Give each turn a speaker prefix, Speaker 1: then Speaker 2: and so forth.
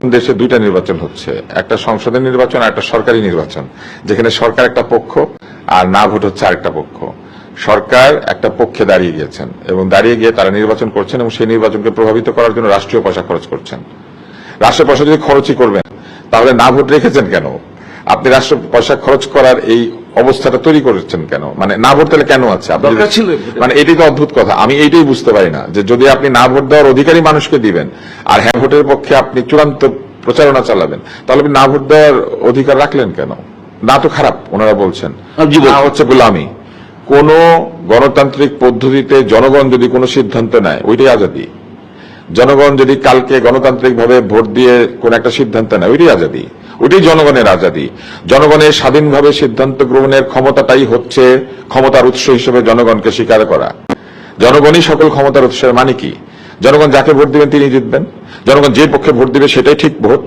Speaker 1: দেশে দুইটা নির্বাচন হচ্ছে, একটা সংসদের নির্বাচন আর একটা সরকারি নির্বাচন, যেখানে সরকার একটা পক্ষ আর না ভোট হচ্ছে আরেকটা পক্ষ। সরকার একটা পক্ষে দাঁড়িয়ে গিয়েছেন এবং দাঁড়িয়ে গিয়ে তারা নির্বাচন করছেন এবং সেই নির্বাচনকে প্রভাবিত করার জন্য রাষ্ট্রীয় পয়সা খরচ করছেন। রাষ্ট্রের পয়সা যদি খরচই করবেন তাহলে না ভোট রেখেছেন কেন? আপনি রাষ্ট্র পয়সা খরচ করার এই অবস্থাটা তৈরি করেছেন কেন? মানে না ভোট তাহলে কেন আছে? মানে এটাই তো অদ্ভুত কথা। আমি এইটাই বুঝতে পারি না যে যদি আপনি না ভোট দেওয়ার অধিকারী মানুষকে দিবেন আর হ্যাঁ ভোটের পক্ষে আপনি চূড়ান্ত প্রচারণা চালাবেন, তাহলে আপনি না ভোট দেওয়ার অধিকার রাখলেন কেন? না তো খারাপ ওনারা বলছেন, না হচ্ছে গোলামি। কোন গণতান্ত্রিক পদ্ধতিতে জনগণ যদি কোনো সিদ্ধান্ত নেয় ওইটাই আজাদী। জনগণ যদি কালকে গণতান্ত্রিক ভাবে ভোট দিয়ে কোন একটা সিদ্ধান্ত নেয় ওইটাই আজাদী, ওইটাই জনগণের আজাদী। জনগণের স্বাধীনভাবে সিদ্ধান্ত গ্রহণের ক্ষমতাটাই হচ্ছে ক্ষমতার উৎস হিসেবে জনগণকে স্বীকার করা। জনগণই সকল ক্ষমতার উৎসের মানে কি? জনগণ যাকে ভোট দিবেন তিনি জিতবেন, জনগণ যে পক্ষে ভোট দিবে সেটাই ঠিক ভোট।